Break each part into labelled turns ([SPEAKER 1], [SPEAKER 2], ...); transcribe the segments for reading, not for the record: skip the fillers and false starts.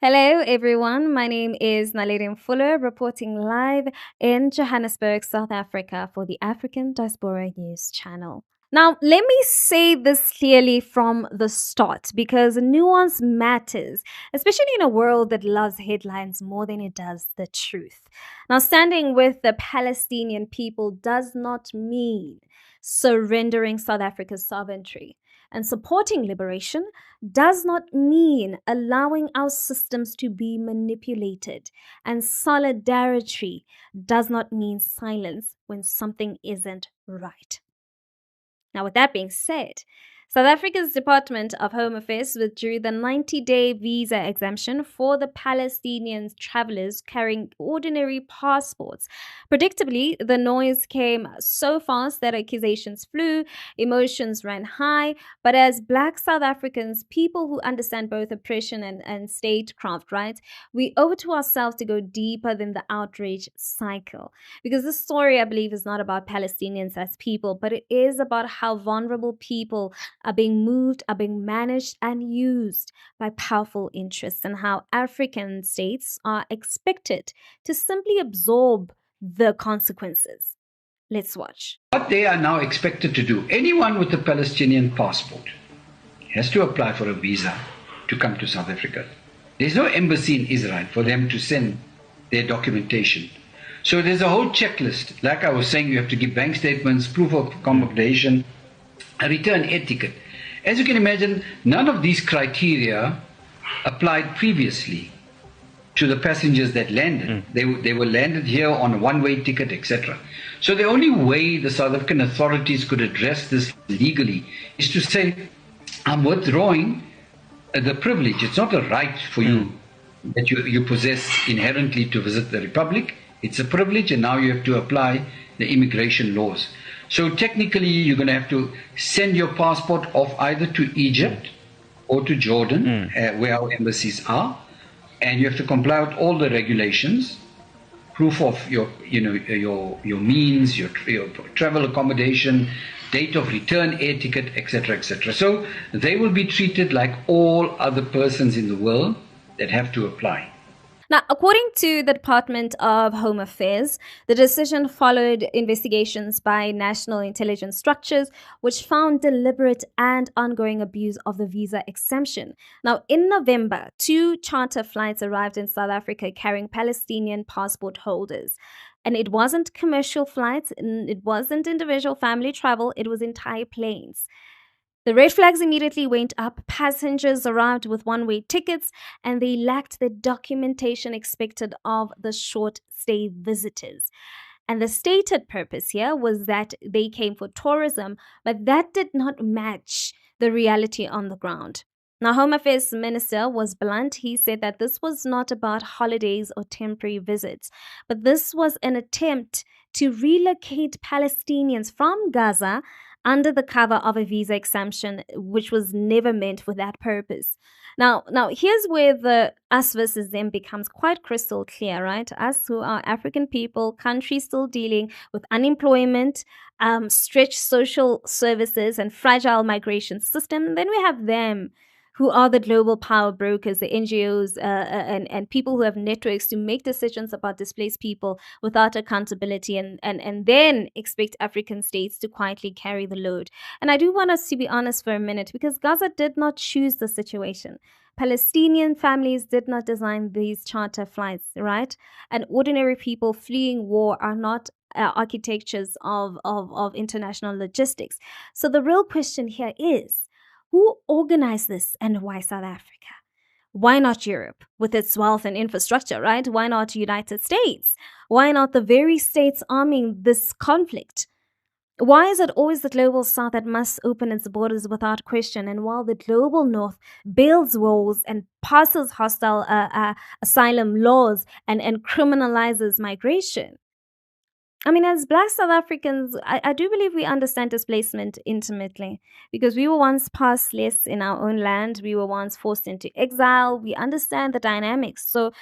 [SPEAKER 1] Hello, everyone. My name is Naledi Mfoloe, reporting live in Johannesburg, South Africa for the African Diaspora News Channel. Now, let me say this clearly from the start because nuance matters, especially in a world that loves headlines more than it does the truth. Now, standing with the Palestinian people does not mean surrendering South Africa's sovereignty. And supporting liberation does not mean allowing our systems to be manipulated. And solidarity does not mean silence when something isn't right. Now, with that being said, South Africa's Department of Home Affairs withdrew the 90-day visa exemption for the Palestinian travelers carrying ordinary passports. Predictably, the noise came so fast that accusations flew, emotions ran high. But as Black South Africans, people who understand both oppression and statecraft rights, we owe it to ourselves to go deeper than the outrage cycle. Because this story, I believe, is not about Palestinians as people, but it is about how vulnerable people are being moved, are being managed and used by powerful interests, and how African states are expected to simply absorb the consequences. Let's watch.
[SPEAKER 2] What they are now expected to do, anyone with a Palestinian passport has to apply for a visa to come to South Africa. There's no embassy in Israel for them to send their documentation. So there's a whole checklist. Like I was saying, you have to give bank statements, proof of accommodation, a return air ticket. As you can imagine, none of these criteria applied previously to the passengers that landed. They were landed here on a one-way ticket, etc. So the only way the South African authorities could address this legally is to say, I'm withdrawing the privilege. It's not a right for you that you possess inherently to visit the Republic. It's a privilege, and now you have to apply the immigration laws. So technically, you're going to have to send your passport off either to Egypt or to Jordan, where our embassies are, and you have to comply with all the regulations, proof of your means, your travel accommodation, date of return air ticket, etc., etc. So they will be treated like all other persons in the world that have to apply.
[SPEAKER 1] Now, according to the Department of Home Affairs, the decision followed investigations by national intelligence structures, which found deliberate and ongoing abuse of the visa exemption. Now, in November, 2 charter flights arrived in South Africa carrying Palestinian passport holders. And it wasn't commercial flights, and it wasn't individual family travel, it was entire planes. The red flags immediately went up. Passengers arrived with one-way tickets, and they lacked the documentation expected of the short-stay visitors. And the stated purpose here was that they came for tourism, but that did not match the reality on the ground. Now, Home Affairs Minister was blunt. He said that this was not about holidays or temporary visits, but this was an attempt to relocate Palestinians from Gaza under the cover of a visa exemption, which was never meant for that purpose. Now, here's where the us versus them becomes quite crystal clear, right? Us who are African people, countries still dealing with unemployment, stretched social services, and fragile migration system. Then we have them who are the global power brokers, the NGOs, and people who have networks to make decisions about displaced people without accountability, and then expect African states to quietly carry the load. And I do want us to be honest for a minute, because Gaza did not choose the situation. Palestinian families did not design these charter flights, right? And ordinary people fleeing war are not architectures of international logistics. So the real question here is, who organized this, and why South Africa? Why not Europe with its wealth and infrastructure, right? Why not United States? Why not the very states arming this conflict? Why is it always the global south that must open its borders without question? And while the global north builds walls and passes hostile asylum laws and criminalizes migration? I mean, as Black South Africans, I do believe we understand displacement intimately, because we were once passless in our own land. We were once forced into exile. We understand the dynamics. So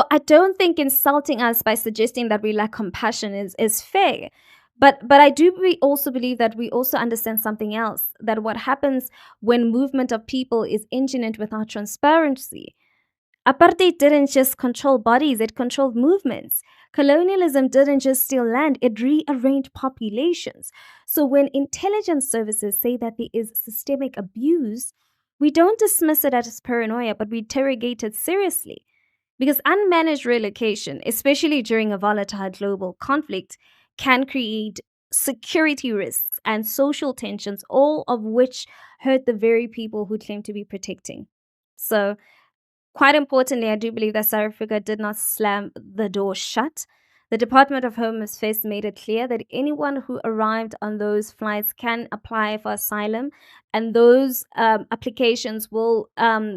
[SPEAKER 1] I don't think insulting us by suggesting that we lack compassion is fair. But I do also believe that we also understand something else, that what happens when movement of people is engineered without transparency, Apartheid didn't just control bodies, it controlled movements. Colonialism didn't just steal land, it rearranged populations. So when intelligence services say that there is systemic abuse, we don't dismiss it as paranoia, but we interrogate it seriously. Because unmanaged relocation, especially during a volatile global conflict, can create security risks and social tensions, all of which hurt the very people who claim to be protecting. So, quite importantly, I do believe that South Africa did not slam the door shut. The Department of Home Affairs made it clear that anyone who arrived on those flights can apply for asylum, and those applications will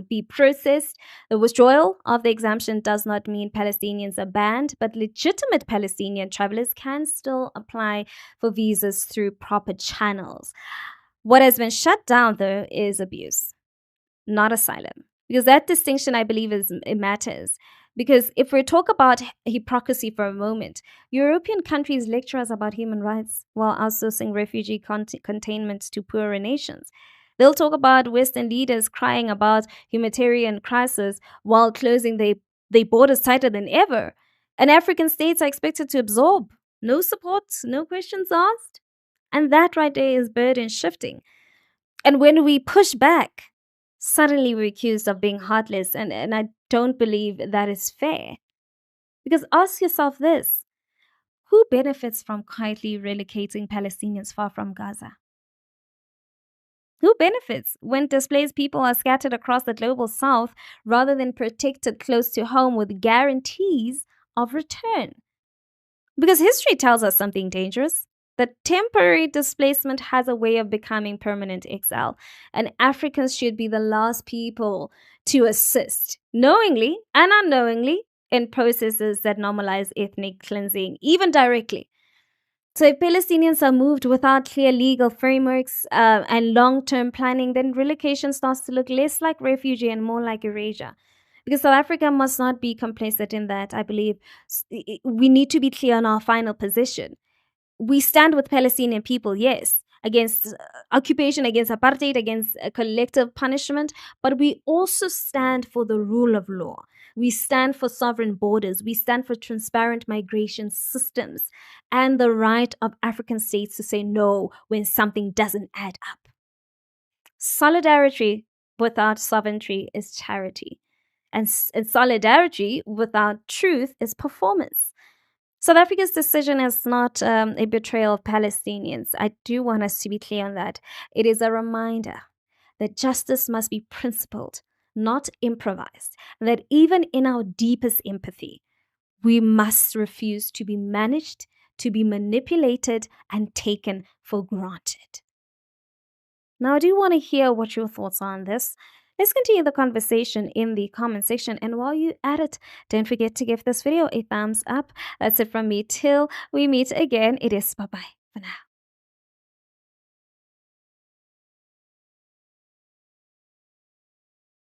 [SPEAKER 1] be processed. The withdrawal of the exemption does not mean Palestinians are banned, but legitimate Palestinian travelers can still apply for visas through proper channels. What has been shut down, though, is abuse, not asylum. Because that distinction, I believe, it matters. Because if we talk about hypocrisy for a moment, European countries lecture us about human rights while outsourcing refugee containment to poorer nations. They'll talk about Western leaders crying about humanitarian crisis while closing their borders tighter than ever. And African states are expected to absorb. No support, no questions asked. And that right there is burden shifting. And when we push back, suddenly we're accused of being heartless, and I don't believe that is fair. Because ask yourself this: who benefits from quietly relocating Palestinians far from Gaza? Who benefits when displaced people are scattered across the global south rather than protected close to home with guarantees of return? Because history tells us something dangerous. That temporary displacement has a way of becoming permanent exile, and Africans should be the last people to assist, knowingly and unknowingly, in processes that normalize ethnic cleansing, even directly. So, if Palestinians are moved without clear legal frameworks and long term planning, then relocation starts to look less like refugee and more like erasure. Because South Africa must not be complacent in that, I believe. We need to be clear on our final position. We stand with Palestinian people, yes, against occupation, against apartheid, against collective punishment, but we also stand for the rule of law. We stand for sovereign borders. We stand for transparent migration systems and the right of African states to say no when something doesn't add up. Solidarity without sovereignty is charity, and solidarity without truth is performance. South Africa's decision is not a betrayal of Palestinians. I do want us to be clear on that. It is a reminder that justice must be principled, not improvised, and that even in our deepest empathy, we must refuse to be managed, to be manipulated, and taken for granted. Now, I do want to hear what your thoughts are on this. Let's continue the conversation in the comment section. And while you're at it, don't forget to give this video a thumbs up. That's it from me till we meet again. It is bye-bye for now.